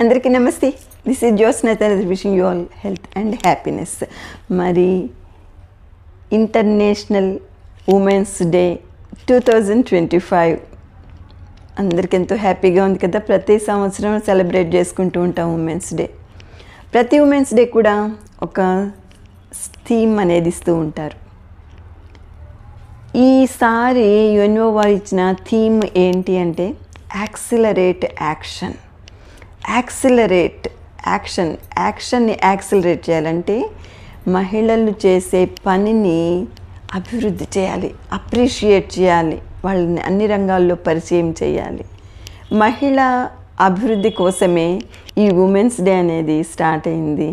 అందరికీ నమస్తే. This is Jyotsna wishing you all health and happiness. మరి ఇంటర్నేషనల్ ఉమెన్స్ డే 2025 అందరికీ ఎంతో హ్యాపీగా ఉంది కదా. ప్రతి సంవత్సరం సెలబ్రేట్ చేసుకుంటూ ఉంటాం ఉమెన్స్ డే. ప్రతి ఉమెన్స్ డే కూడా ఒక థీమ్ అనేది ఇస్తూ ఉంటారు. ఈసారి యుఎన్ఓ వారు ఇచ్చిన థీమ్ ఏంటి అంటే యాక్సిలరేట్ యాక్షన్. యాక్షన్ని యాక్సిలరేట్ చేయాలంటే మహిళలు చేసే పనిని అభివృద్ధి చేయాలి, అప్రిషియేట్ చేయాలి, వాళ్ళని అన్ని రంగాల్లో పరిచయం చేయాలి. మహిళా అభివృద్ధి కోసమే ఈ ఉమెన్స్ డే అనేది స్టార్ట్ అయింది.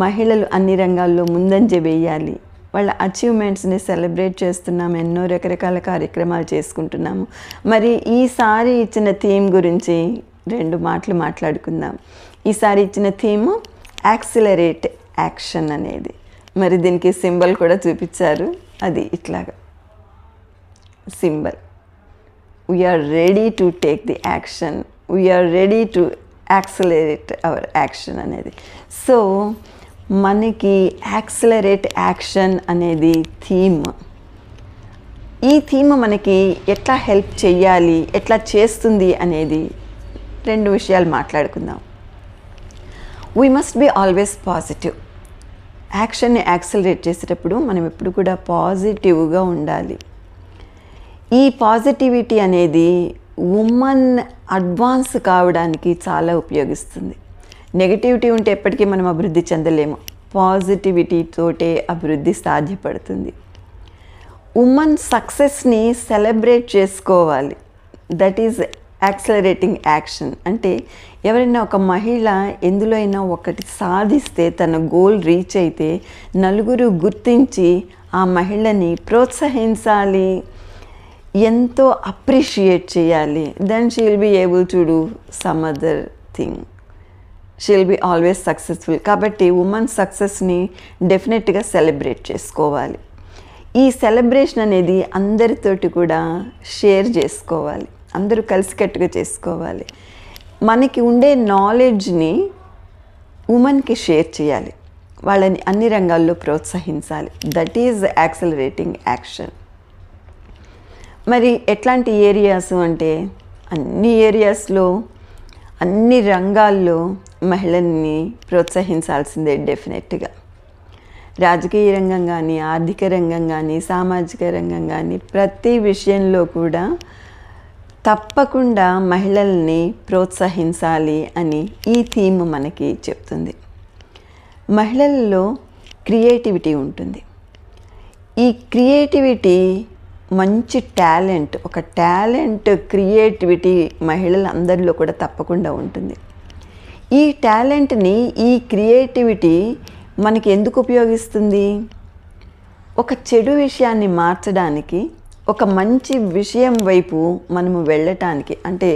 మహిళలు అన్ని రంగాల్లో ముందంజ వేయాలి, వాళ్ళ అచీవ్మెంట్స్ని సెలబ్రేట్ చేస్తున్నాము, ఎన్నో రకరకాల కార్యక్రమాలు చేసుకుంటున్నాము. మరి ఈసారి ఇచ్చిన థీమ్ గురించి 2 మాటలు మాట్లాడుకుందాం. ఈసారి ఇచ్చిన థీమ్ యాక్సిలరేట్ యాక్షన్ అనేది. మరి దీనికి సింబల్ కూడా చూపించారు, అది ఇట్లాగా symbol. We're ready to take the action, we're ready to accelerate our action అనేది. సో మనకి యాక్సిలరేట్ యాక్షన్ అనేది థీమ్. ఈ థీమ్ మనకి ఎట్లా హెల్ప్ చేయాలి, ఎట్లా చేస్తుంది అనేది 2 విషయాలు మాట్లాడుకుందాం. We must be always positive. యాక్షన్ని యాక్సిలరేట్ చేసేటప్పుడు మనం ఎప్పుడు కూడా పాజిటివ్గా ఉండాలి. ఈ పాజిటివిటీ అనేది ఉమెన్ అడ్వాన్స్ కావడానికి చాలా ఉపయోగిస్తుంది. నెగటివిటీ ఉంటే ఎప్పటికీ మనం అభివృద్ధి చెందలేము. పాజిటివిటీతోటే అభివృద్ధి సాధ్యపడుతుంది. ఉమెన్ సక్సెస్ని సెలబ్రేట్ చేసుకోవాలి. That is accelerating action. అంటే ఎవరైనా ఒక మహిళ ఎందులో అయినా ఒకటి సాధిస్తే, తన గోల్ రీచ్ అయితే నలుగురు గుర్తించి ఆ మహిళని ప్రోత్సహించాలి, ఎంతో అప్రిషియేట్ చేయాలి. Then she will be able to do some other thing. She will be always successful. కాబట్టి ఉమెన్ సక్సెస్ని డెఫినెట్గా సెలబ్రేట్ చేసుకోవాలి. ఈ సెలబ్రేషన్ అనేది అందరితోటి కూడా షేర్ చేసుకోవాలి, అందరూ కలిసికట్టుగా చేసుకోవాలి. మనకి ఉండే నాలెడ్జ్ని ఉమెన్కి షేర్ చేయాలి, వాళ్ళని అన్ని రంగాల్లో ప్రోత్సహించాలి. That is accelerating action. మరి ఎట్లాంటి ఏరియాస్ అంటే అన్ని ఏరియాస్లో, అన్ని రంగాల్లో మహిళల్ని ప్రోత్సహించాల్సిందే డెఫినెట్గా. రాజకీయ రంగం కానీ, ఆర్థిక రంగం కానీ, సామాజిక రంగం కానీ, ప్రతి విషయంలో కూడా తప్పకుండా మహిళల్ని ప్రోత్సహించాలి అని ఈ థీమ్ మనకి చెప్తుంది. మహిళల్లో క్రియేటివిటీ ఉంటుంది. ఈ క్రియేటివిటీ మంచి టాలెంట్, ఒక టాలెంట్, క్రియేటివిటీ మహిళలందరిలో కూడా తప్పకుండా ఉంటుంది. ఈ టాలెంట్ని, ఈ క్రియేటివిటీ మనకి ఎందుకు ఉపయోగిస్తుంది? ఒక చెడు విషయాన్ని మార్చడానికి, ఒక మంచి విషయం వైపు మనము వెళ్ళటానికి. అంటే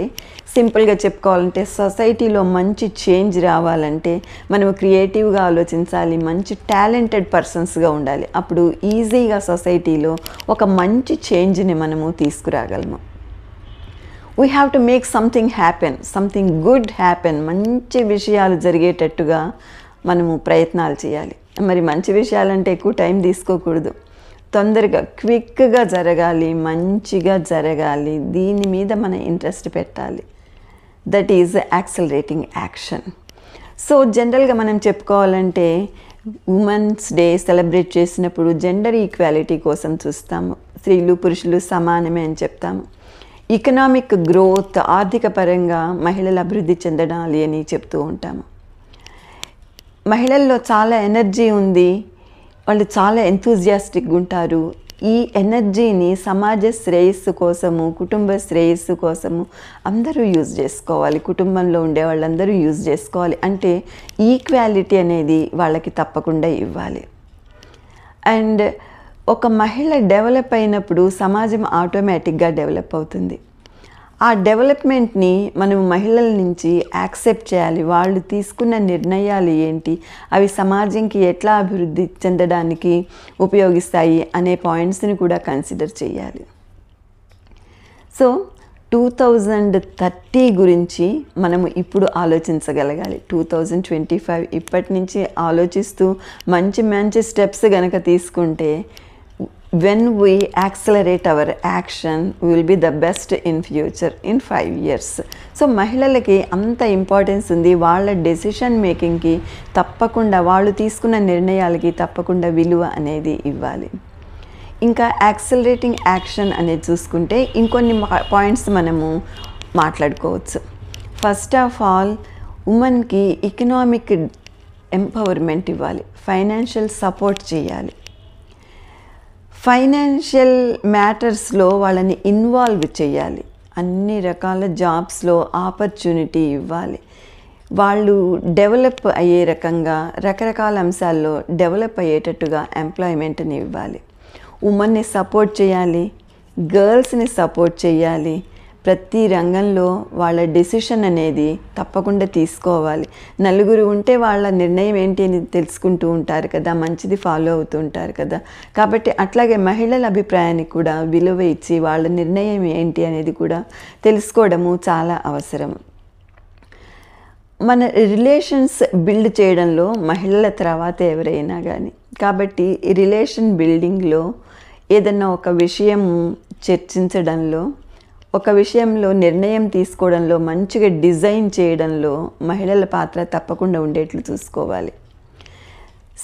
సింపుల్గా చెప్పుకోవాలంటే సొసైటీలో మంచి చేంజ్ రావాలంటే మనము క్రియేటివ్గా ఆలోచించాలి, మంచి టాలెంటెడ్ పర్సన్స్గా ఉండాలి. అప్పుడు ఈజీగా సొసైటీలో ఒక మంచి చేంజ్ని మనము తీసుకురాగలము. We have to make something happen, something good happen. మంచి విషయాలు జరిగేటట్టుగా మనము ప్రయత్నాలు చేయాలి. మరి మంచి విషయాలంటే ఎక్కువ టైం తీసుకోకూడదు, తొందరగా క్విక్గా జరగాలి, మంచిగా జరగాలి. దీని మీద మన ఇంట్రెస్ట్ పెట్టాలి. That is accelerating action. So జనరల్గా మనం చెప్పుకోవాలంటే ఉమెన్స్ డే సెలబ్రేట్ చేసినప్పుడు జెండర్ ఈక్వాలిటీ కోసం చూస్తాము. స్త్రీలు పురుషులు సమానమే అని చెప్తాము. ఎకనామిక్ గ్రోత్, ఆర్థిక పరంగా మహిళలు అభివృద్ధి చెందడాలి అని చెప్తూ ఉంటాము. మహిళల్లో చాలా ఎనర్జీ ఉంది, వాళ్ళు చాలా ఎంతూజియాస్టిక్గా ఉంటారు. ఈ ఎనర్జీని సమాజ శ్రేయస్సు కోసము, కుటుంబ శ్రేయస్సు కోసము అందరూ యూజ్ చేసుకోవాలి. కుటుంబంలో ఉండే వాళ్ళందరూ యూజ్ చేసుకోవాలి. అంటే ఈక్వాలిటీ అనేది వాళ్ళకి తప్పకుండా ఇవ్వాలి. అండ్ ఒక మహిళ డెవలప్ అయినప్పుడు సమాజం ఆటోమేటిక్గా డెవలప్ అవుతుంది. ఆ డెవలప్మెంట్ని మనం మహిళల నుంచి యాక్సెప్ట్ చేయాలి. వాళ్ళు తీసుకున్న నిర్ణయాలు ఏంటి, అవి సమాజంకి ఎట్లా అభివృద్ధి చెందడానికి ఉపయోగిస్తాయి అనే పాయింట్స్ని కూడా కన్సిడర్ చేయాలి. సో 2030 గురించి మనము ఇప్పుడు ఆలోచించగలగాలి. 2025 ఇప్పటి నుంచి ఆలోచిస్తూ మంచి మంచి స్టెప్స్ గనక తీసుకుంటే when we accelerate our action we will be the best in future in 5 years. So మహిళలకి అంత ఇంపార్టెన్స్ ఉంది. వాళ్ళ డెసిషన్ మేకింగ్కి తప్పకుండా, వాళ్ళు తీసుకున్న నిర్ణయాలకి తప్పకుండా విలువ అనేది ఇవ్వాలి. ఇంకా యాక్సిలరేటింగ్ యాక్షన్ అనేది చూసుకుంటే ఇంకొన్ని పాయింట్స్ మనము మాట్లాడుకోవచ్చు. ఫస్ట్ ఆఫ్ ఆల్, ఉమెన్కి ఎకనామిక్ ఎంపవర్మెంట్ ఇవ్వాలి, ఫైనాన్షియల్ సపోర్ట్ చేయాలి, ఫైనాన్షియల్ మ్యాటర్స్లో వాళ్ళని ఇన్వాల్వ్ చేయాలి, అన్ని రకాల జాబ్స్లో ఆపర్చునిటీ ఇవ్వాలి, వాళ్ళు డెవలప్ అయ్యే రకంగా రకరకాల అంశాల్లో డెవలప్ అయ్యేటట్టుగా ఎంప్లాయ్మెంట్ని ఇవ్వాలి, ఉమెన్ని సపోర్ట్ చేయాలి, గర్ల్స్ని సపోర్ట్ చేయాలి, ప్రతి రంగంలో వాళ్ళ డెసిషన్ అనేది తప్పకుండా తీసుకోవాలి. నలుగురు ఉంటే వాళ్ళ నిర్ణయం ఏంటి అని తెలుసుకుంటూ ఉంటారు కదా, మంచిది ఫాలో అవుతూ ఉంటారు కదా. కాబట్టి అట్లాగే మహిళల అభిప్రాయానికి కూడా విలువ ఇచ్చి వాళ్ళ నిర్ణయం ఏంటి అనేది కూడా తెలుసుకోవడము చాలా అవసరం. మన రిలేషన్స్ బిల్డ్ చేయడంలో మహిళల తర్వాత ఎవరైనా కానీ, కాబట్టి ఈ రిలేషన్ బిల్డింగ్లో ఏదన్నా ఒక విషయం చర్చించడంలో, ఒక విషయంలో నిర్ణయం తీసుకోవడంలో, మంచిగా డిజైన్ చేయడంలో మహిళల పాత్ర తప్పకుండా ఉండేట్లు చూసుకోవాలి.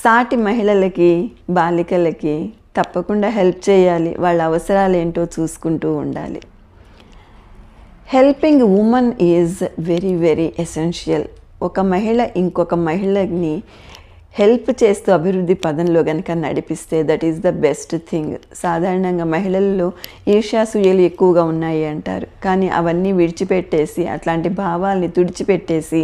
సాటి మహిళలకి, బాలికలకి తప్పకుండా హెల్ప్ చేయాలి, వాళ్ళ అవసరాలు ఏంటో చూసుకుంటూ ఉండాలి. Helping women is very very essential. ఒక మహిళ ఇంకొక మహిళని హెల్ప్ చేస్తూ అభివృద్ధి పదంలో కనుక నడిపిస్తే that is the best thing. సాధారణంగా మహిళల్లో ఈర్ష్యాసూయలు ఎక్కువగా ఉన్నాయి అంటారు, కానీ అవన్నీ విడిచిపెట్టేసి, అట్లాంటి భావాల్ని తుడిచిపెట్టేసి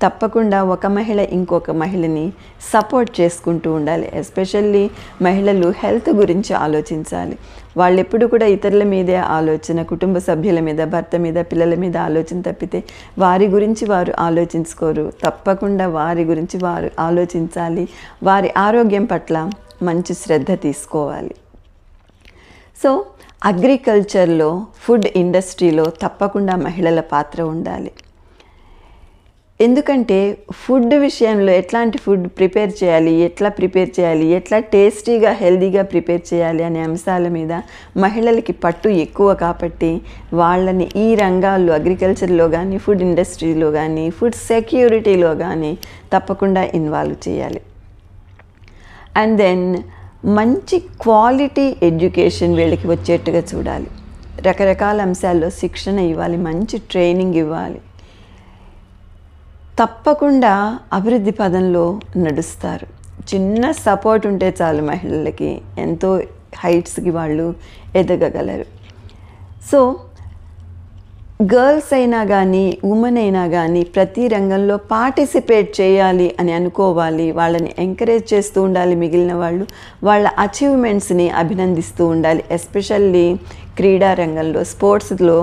తప్పకుండా ఒక మహిళ ఇంకొక మహిళని సపోర్ట్ చేసుకుంటూ ఉండాలి. ఎస్పెషల్లీ మహిళలు హెల్త్ గురించి ఆలోచించాలి. వాళ్ళు ఎప్పుడు కూడా ఇతరుల మీదే ఆలోచన, కుటుంబ సభ్యుల మీద, భర్త మీద, పిల్లల మీద ఆలోచన తప్పితే వారి గురించి వారు ఆలోచించుకోరు. తప్పకుండా వారి గురించి వారు ఆలోచించాలి, వారి ఆరోగ్యం పట్ల మంచి శ్రద్ధ తీసుకోవాలి. సో అగ్రికల్చర్లో, ఫుడ్ ఇండస్ట్రీలో తప్పకుండా మహిళల పాత్ర ఉండాలి. ఎందుకంటే ఫుడ్ విషయంలో ఎట్లాంటి ఫుడ్ ప్రిపేర్ చేయాలి, ఎట్లా టేస్టీగా, హెల్దీగా ప్రిపేర్ చేయాలి అనే అంశాల మీద మహిళలకి పట్టు ఎక్కువ. కాబట్టి వాళ్ళని ఈ రంగాల్లో, అగ్రికల్చర్లో కానీ, ఫుడ్ ఇండస్ట్రీలో కానీ, ఫుడ్ సెక్యూరిటీలో కానీ తప్పకుండా ఇన్వాల్వ్ చేయాలి. అండ్ దెన్ మంచి క్వాలిటీ ఎడ్యుకేషన్ వీళ్ళకి వచ్చేట్టుగా చూడాలి. రకరకాల అంశాల్లో శిక్షణ ఇవ్వాలి, మంచి ట్రైనింగ్ ఇవ్వాలి. తప్పకుండా అభివృద్ధి పదంలో నడుస్తారు. చిన్న సపోర్ట్ ఉంటే చాలు, మహిళలకి ఎంతో హైట్స్కి వాళ్ళు ఎదగగలరు. సో గర్ల్స్ అయినా కానీ, ఉమెన్ అయినా కానీ ప్రతి రంగంలో పార్టిసిపేట్ చేయాలి అని అనుకోవాలి. వాళ్ళని ఎంకరేజ్ చేస్తూ ఉండాలి. మిగిలిన వాళ్ళు వాళ్ళ అచీవ్మెంట్స్ని అభినందిస్తూ ఉండాలి. ఎస్పెషల్లీ క్రీడా రంగంలో, స్పోర్ట్స్లో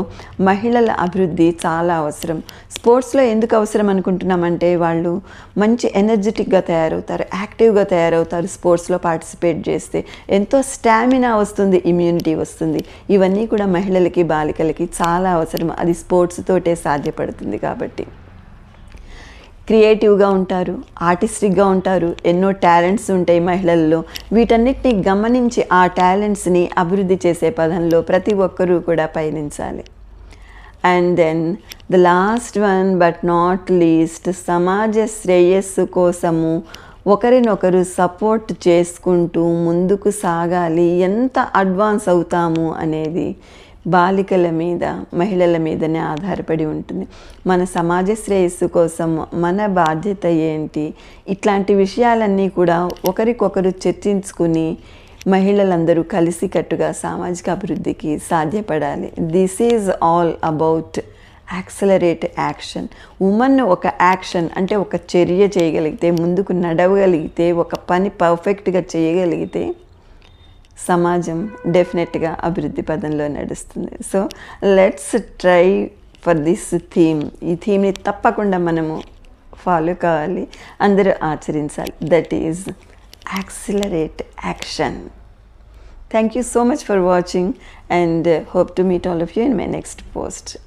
మహిళల అభివృద్ధి చాలా అవసరం. స్పోర్ట్స్లో ఎందుకు అవసరం అనుకుంటున్నామంటే వాళ్ళు మంచి ఎనర్జెటిక్గా తయారవుతారు, యాక్టివ్గా తయారవుతారు. స్పోర్ట్స్లో పార్టిసిపేట్ చేస్తే ఎంతో స్టామినా వస్తుంది, ఇమ్యూనిటీ వస్తుంది. ఇవన్నీ కూడా మహిళలకి, బాలికలకి చాలా అవసరం. అది స్పోర్ట్స్ తోటే సాధ్యపడుతుంది. కాబట్టి క్రియేటివ్గా ఉంటారు, ఆర్టిస్టిక్గా ఉంటారు, ఎన్నో టాలెంట్స్ ఉంటాయి మహిళల్లో. వీటన్నిటిని గమనించి ఆ టాలెంట్స్ని అభివృద్ధి చేసే పదంలో ప్రతి ఒక్కరూ కూడా పయనించాలి. And then the last one but not least, సమాజ శ్రేయస్సు కోసము ఒకరినొకరు సపోర్ట్ చేసుకుంటూ ముందుకు సాగాలి. ఎంత అడ్వాన్స్ అవుతాము అనేది బాలికల మీద, మహిళల మీదనే ఆధారపడి ఉంటుంది. మన సమాజ శ్రేయస్సు కోసం మన బాధ్యత ఏంటి, ఇట్లాంటి విషయాలన్నీ కూడా ఒకరికొకరు చర్చించుకుని మహిళలందరూ కలిసికట్టుగా సామాజిక అభివృద్ధికి సాధ్యపడాలి. This is all about accelerate action. Women ఒక యాక్షన్ అంటే ఒక చర్య చేయగలిగితే, ముందుకు నడవగలిగితే, ఒక పని పర్ఫెక్ట్గా చేయగలిగితే సమాజం డెఫినెట్గా అభివృద్ధి పదంలో నడుస్తుంది. So let's try for this theme. ఈ థీమ్ని తప్పకుండా మనము ఫాలో కావాలి, అందరూ ఆచరించాలి. That is accelerate action. Thank you so much for watching, and hope to meet all of you in my next post.